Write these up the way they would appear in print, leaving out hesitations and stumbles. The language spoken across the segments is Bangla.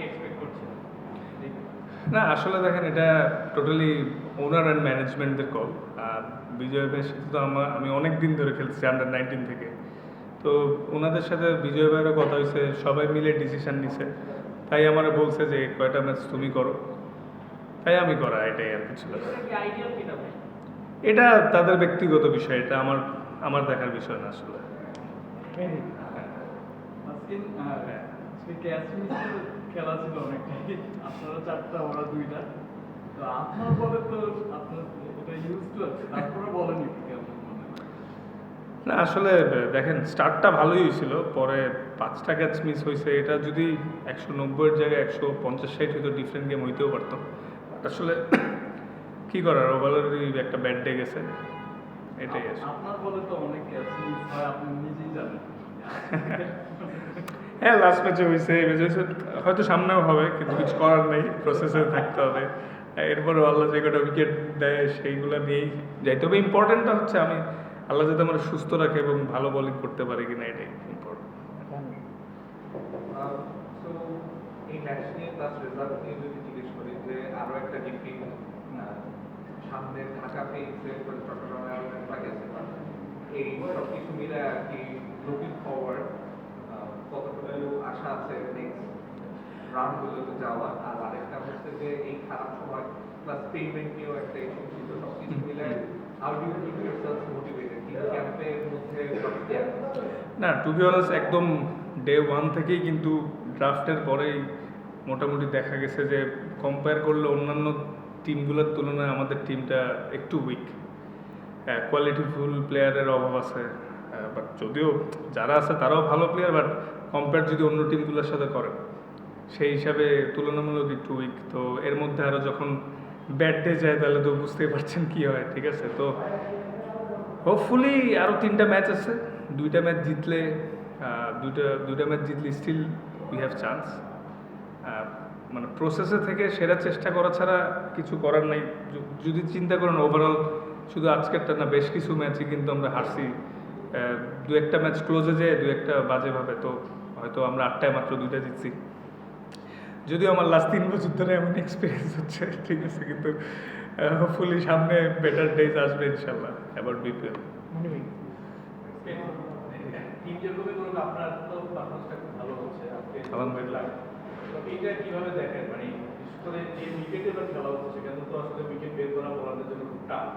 এক্সপেক্ট করছিলেন? না আসলে দেখেন এটা টোটালি ওনার অ্যান্ড ম্যানেজমেন্টদের কল। বিজয় ভাইয়ের সাথে তো আমি অনেক দিন ধরে খেলছি আন্ডার 19 থেকে। তো ওনাদের সাথে বিজয় ভাইয়েরও কথা হয়েছে, সবাই মিলে ডিসিশন নিছে। তাই আমার বলছে যে কয়টা ম্যাচ তুমি করো, তাই আমি করা, এটাই আর কিছু না। আইডিয়া কিনা ভাই? এটা তাদের ব্যক্তিগত বিষয়, এটা আমার আমার দেখার বিষয় না আসলে। আজকিন আজকে ক্যাচ মিসের খেলা ছিল অনেকটাই, আপনারা 4টা ওরা 2টা। তো আপনার বলে তো আপনার এটা ইউজ টু আছে, তারপরে বলেন একটু কেমন মনে হয়? না আসলে দেখেন স্টার্টটা ভালোই হয়েছিল, পরে 5টা ক্যাচ মিস হয়েছে। এটা যদি 190-এর জায়গায় 150-60 হয়তো ডিফারেন্ট গেম হইতেও পারতো। আসলে কি করার, ওভারঅলই একটা ব্যাড ডে গেছে, এটাই আসলে। আপনার বলে তো অনেক ক্যাচ মিস হয়, আপনি নিজেই জানেন। হ্যাঁ লাস্ট ম্যাচে হয়েছে, এই ম্যাচে হয়েছে, হয়তো সামনেও হবে, কিন্তু কিছু করার নেই, প্রসেসে থাকতে হবে। এরপরে আল্লাহ যে কটা উইকেট দেয় সেইগুলো নিয়েই যাইতে হবে। ইম্পর্টেন্টটা হচ্ছে আমি আল্লাহ যাতে আমার সুস্থ রাখে এবং ভালো বোলিং করতে পারে কিনা, এটাই ইম্পর্টেন্ট। সো এই ম্যাচ নিয়ে প্লাস রেজাল্ট নিয়ে যদি জিজ্ঞেস করি যে আরো একটা ডিফিট সামনে ঢাকাতে চট্টগ্রামে আরো ম্যাচ লাগেছে, এই সব কিছু মিলে আর কি লুকিং ফরওয়ার্ড কতটুকু আশা আছে নেক্সট রাউন্ডগুলোতে যাওয়ার? আর আরেকটা হচ্ছে যে এই খারাপ সময় প্লাস পেমেন্ট নিয়েও একটা ইস্যু ছিল, সব কিছু মিলে how do you keep yourself motivated? কি ক্যাম্পের মধ্যে সব দেয়া না টু বি অনেস্ট একদম ডে 1 থেকেই কিন্তু ড্রাফটের পরেই মোটামুটি দেখা গেছে যে কম্পেয়ার করলে অন্যান্য টিমগুলোর তুলনায় আমাদের টিমটা একটু উইক। কোয়ালিটিফুল প্লেয়ারের অভাব আছে, বাট যদিও যারা আছে তারাও ভালো প্লেয়ার, বাট কম্পেয়ার যদি অন্য টিমগুলোর সাথে করেন সেই হিসাবে তুলনামূলক একটু উইক। তো এর মধ্যে আরও যখন ব্যাট ডে যায় তাহলে তো বুঝতেই পারছেন কী হয়, ঠিক আছে? তো হোপফুলি আরও 3টা ম্যাচ আছে, 2টা ম্যাচ জিতলে দুইটা ম্যাচ জিতলে স্টিল উই হ্যাভ চান্স। মানে প্রসেসে থেকে সেরা চেষ্টা করা ছাড়া কিছু করার নাই। যদি চিন্তা করেন ওভারঅল শুধু আজকেরটা না, বেশ কিছু ম্যাচই কিন্তু আমরা হারছি। 2-1টা ম্যাচ ক্লোজে যায়, 2-1টা বাজেভাবে। তো হয়তো আমরা 8টায় মাত্র 2টা জিতছি। যদিও আমার লাস্ট 3 বছর ধরে এমন এক্সপিরিয়েন্স হচ্ছে, ঠিক আছে, কিন্তু হোপফুলি সামনে বেটার ডেজ আসবে ইনশাল্লাহ অ্যাবাউট বিপিএল। টিম যেরকমই করুক, আপনার তো পারফরমেন্সটা খুব ভালো হচ্ছে আজকে, আলহামদুলিল্লাহ। তো এইটা কিভাবে দেখেন? মানে বিশেষ করে যে উইকেটে এবার খেলা হচ্ছে সেখানে তো আসলে উইকেট বের করা বোলারদের জন্য খুব টাফ,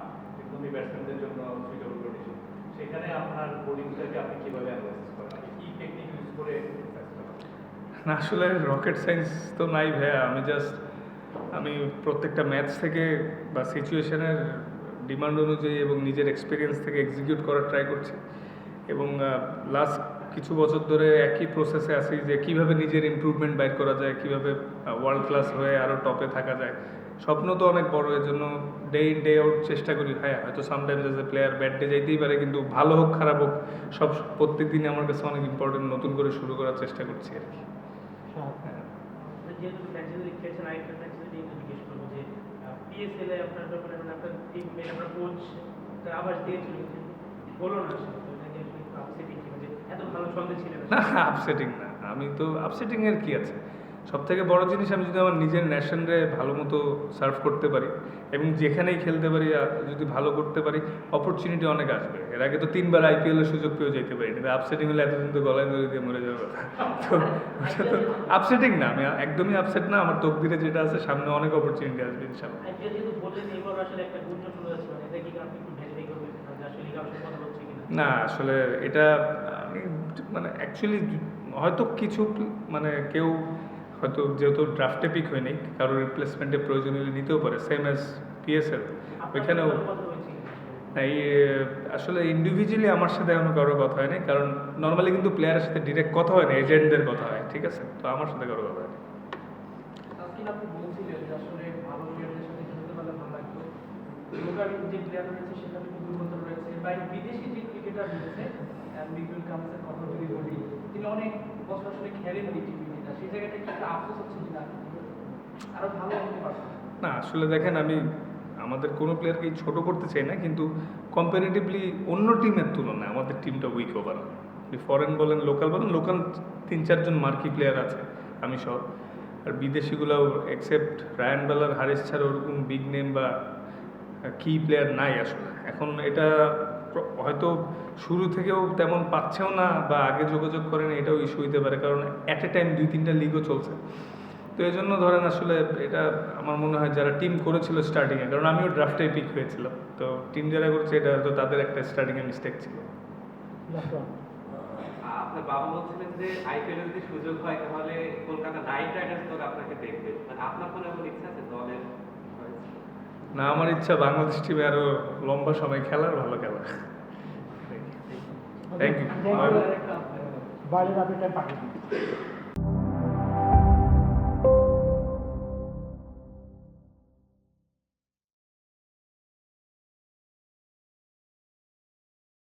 একদমই ব্যাটসম্যানদের জন্য সুইটেবল কন্ডিশন। সেখানে আপনার বোলিংটাকে আপনি কিভাবে অ্যানালাইসিস করেন? আপনি কি টেকনিক ইউজ করে exercise করেন? না আসলে রকেট সায়েন্স তো নাই ভাইয়া, আমি প্রত্যেকটা ম্যাচ থেকে বা সিচুয়েশনের ডিমান্ড অনুযায়ী এবং নিজের এক্সপিরিয়েন্স থেকে এক্সিকিউট করার ট্রাই করছি। এবং লাস্ট কিছু বছর ধরে একই প্রসেসে আছি যে কীভাবে নিজের ইমপ্রুভমেন্ট বাইর করা যায়, কীভাবে ওয়ার্ল্ড ক্লাস হয়ে আরও টপে থাকা যায়। স্বপ্ন তো অনেক বড়, এর জন্য ডে ইন ডে আউট চেষ্টা করি। হ্যাঁ হয়তো sometimes as a player bad day যাইতেই পারে, কিন্তু ভালো হোক খারাপ হোক প্রত্যেক দিনই আমার কাছে অনেক ইম্পর্টেন্ট, নতুন করে শুরু করার চেষ্টা করছি আর কি। যেহেতু ফ্র্যাঞ্চাইজি লিগ খেলছেন, আরেকটা ফ্র্যাঞ্চাইজি লিগ জিজ্ঞেস করবো যে পিএসএল এ আপনার যখন আপনার টিম আপনার কোচ আবার দিয়ে চলে গেছেন, হলো না সেটা, তো এটাকে আসলে আপসেটিং কি, যে এত ভালো ছন্দে ছিলেন? না আপসেটিং না, আমি তো আপসেটিং এর কি আছে? সব থেকে বড় জিনিস আমি যদি আমার নিজের ন্যাশনরে ভালো মতো সার্ভ করতে পারি এবং যেখানেই খেলতে পারি যদি ভালো করতে পারি, অপরচুনিটি অনেক আসবে। এর আগে তো 3বার আইপিএলের সুযোগ পেয়েও যেতে পারি, কিন্তু আপসেটিং হলে এতদিন তো গলায় দড়ি দিয়ে মরে যাওয়ার কথা। তো ওটা তো আপসেটিং না, আমি একদমই আপসেট না। আমার তকদিরে যেটা আছে, সামনে অনেক অপরচুনিটি আসবে ইনশাআল্লাহ। আইপিএল যেহেতু বললেন এবার আসলে একটা গুঞ্জন শুরু হচ্ছে, মানে এটা কি আপনি একটু ভেরিফাই করবেন যে আসলে লিগ আপসেট কথা হচ্ছে কিনা? না আসলে এটা আমি মানে অ্যাকচুয়ালি হয়তো কিছু মানে কেউ হয়তো যেহেতু ড্রাফটে পিক হয়নি, কারোর রিপ্লেসমেন্টের প্রয়োজন হলে নিতেও পারে, সেম অ্যাজ পিএসএল। ওইখানেও এই আসলে ইন্ডিভিজুয়ালি আমার সাথে এখনো কারোর কথা হয়নি, কারণ নর্মালি কিন্তু প্লেয়ারের সাথে ডিরেক্ট কথা হয় না, এজেন্টদের কথা হয়, ঠিক আছে? তো আমার সাথে কারোর কথা হয়নি। আজকে আপনি বলছিলেন যে আসলে ভালো প্লেয়ারদের সাথে খেলতে পারলে ভালো লাগতো, লোকাল যে প্লেয়ার রয়েছে সেখানে কিন্তু দুর্বলতা রয়েছে, বা বিদেশি যে ক্রিকেটার রয়েছে মিডল কামসের কথা যদি বলি, তিনি অনেক বছর আসলে খেলেন টিভিটা, সেই জায়গাটা কি একটা আফসোস হচ্ছে কিনা, আরো ভালো হতে পারতো? না আসলে দেখেন, আমি আমাদের কোনো প্লেয়ারকে ছোট করতে চাই না, কিন্তু কম্পারেটিভলি অন্য টিমের তুলনায় আমাদের টিমটা উইক ওভারঅল। ফরেন বলেন লোকাল বলেন, লোকাল 3-4 জন মার্কি প্লেয়ার আছে আমি সহ। আর বিদেশিগুলোও এক্সেপ্ট রায়ান বেলার, হারিস ছাড়া ওরকম বিগ নেম বা কি প্লেয়ার নাই আসলে। এখন এটা হয়তো শুরু থেকেও তেমন পাচ্ছেও না বা আগে যোগাযোগ করেন, এটাও ইস্যু হইতে পারে, কারণ অ্যাট এ টাইম 2-3টা লিগও চলছে। তো এই জন্য ধরেন আসলে এটা আমার মনে হয় যারা টিম করেছিল স্টার্টিংয়ে, কারণ আমিও ড্রাফটে পিক হয়েছিলাম, তো টিম যারা করছে এটা হয়তো তাদের একটা স্টার্টিংয়ে মিস্টেক ছিল। আপনার বাবা বলছিলেন যে আইপিএল যদি সুযোগ হয় তাহলে কলকাতা নাইট রাইডার্স দল আপনাকে দেখবে, মানে আপনার কোনো এমন ইচ্ছা আছে দলের? না, আমার ইচ্ছা বাংলাদেশ টিমে আরো লম্বা সময় খেলার, ভালো খেলা। Thank you. আরেকটা বাইরের আপনি টাইম পাঠিয়ে দিন।